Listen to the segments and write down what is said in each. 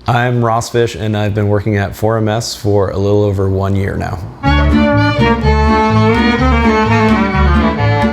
I'm Ross Fish, and I've been working at 4MS for a little over 1 year now.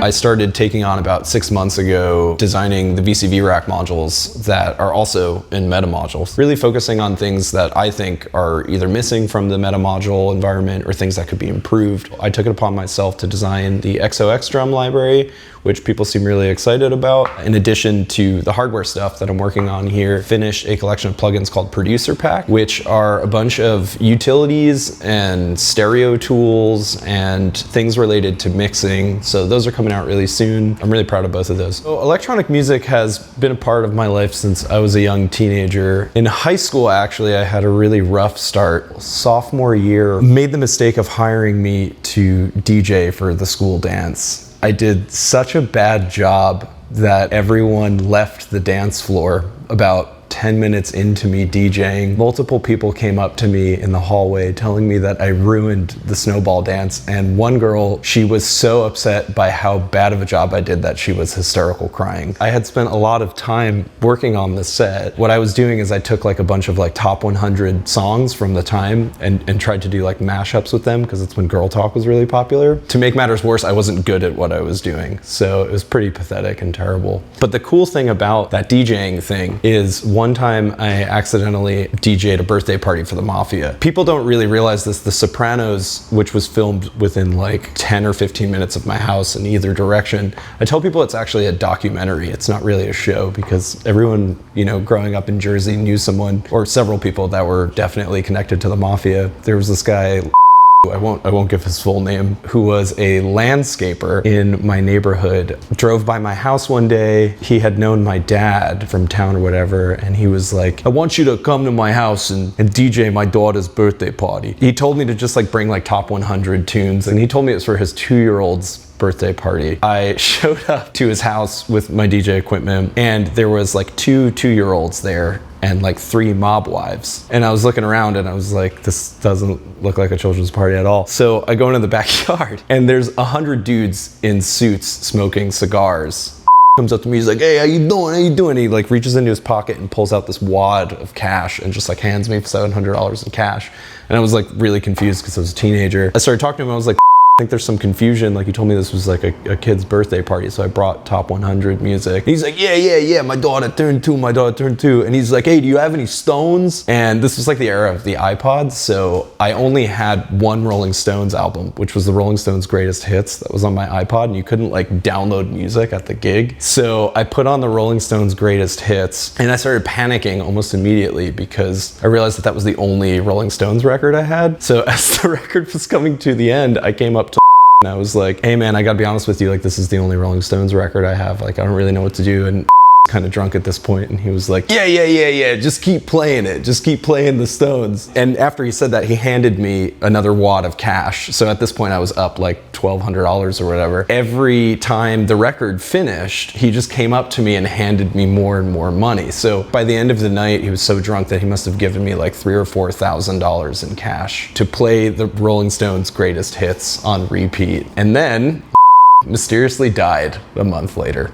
I started taking on about 6 months ago designing the VCV rack modules that are also in Meta modules, really focusing on things that I think are either missing from the Meta module environment or things that could be improved. I took it upon myself to design the XOX drum library, which people seem really excited about. In addition to the hardware stuff that I'm working on here, finished a collection of plugins called Producer Pack, which are a bunch of utilities and stereo tools and things related to mixing. So those are coming out really soon. I'm really proud of both of those. So electronic music has been a part of my life since I was a young teenager. In high school, actually, I had a really rough start. Sophomore year, made the mistake of hiring me to DJ for the school dance. I did such a bad job that everyone left the dance floor about 10 minutes into me DJing. Multiple people came up to me in the hallway telling me that I ruined the snowball dance, and one girl, she was so upset by how bad of a job I did that she was hysterical crying. I had spent a lot of time working on this set. What I was doing is I took like a bunch of like top 100 songs from the time and tried to do like mashups with them, because it's when Girl Talk was really popular. To make matters worse, I wasn't good at what I was doing, so it was pretty pathetic and terrible. But the cool thing about that DJing thing is one time I accidentally DJ'd a birthday party for the Mafia. People don't really realize this. The Sopranos, which was filmed within like 10 or 15 minutes of my house in either direction, I tell people it's actually a documentary. It's not really a show, because everyone, you know, growing up in Jersey knew someone or several people that were definitely connected to the Mafia. There was this guy, I won't give his full name, who was a landscaper in my neighborhood. Drove by my house one day. He had known my dad from town or whatever, and he was like, I want you to come to my house and DJ my daughter's birthday party. He told me to just like bring like top 100 tunes, and he told me it was for his 2-year-old's birthday party. I showed up to his house with my DJ equipment, and there was like two 2-year-olds there and like 3 mob wives. And I was looking around and I was like, this doesn't look like a children's party at all. So I go into the backyard and there's 100 dudes in suits smoking cigars. Comes up to me, he's like, hey, how you doing? How you doing? He like reaches into his pocket and pulls out this wad of cash and just like hands me $700 in cash. And I was like really confused because I was a teenager. I started talking to him, I was like, I think there's some confusion. Like, he told me this was like a kid's birthday party, so I brought top 100 music. He's like, yeah, my daughter turned 2. And he's like, hey, do you have any Stones? And this was like the era of the iPods, so I only had one Rolling Stones album, which was the Rolling Stones Greatest Hits that was on my iPod, and you couldn't like download music at the gig. So I put on the Rolling Stones Greatest Hits, and I started panicking almost immediately because I realized that that was the only Rolling Stones record I had. So as the record was coming to the end, I came up to and I was like, hey man, I gotta be honest with you, like this is the only Rolling Stones record I have, like I don't really know what to do. And kind of drunk at this point, and he was like, yeah, just keep playing it, just keep playing the Stones. And after he said that, he handed me another wad of cash. So at this point I was up like $1,200 or whatever. Every time the record finished, he just came up to me and handed me more and more money. So by the end of the night, he was so drunk that he must have given me like $3,000 or $4,000 in cash to play the Rolling Stones Greatest Hits on repeat. And then mysteriously died a month later.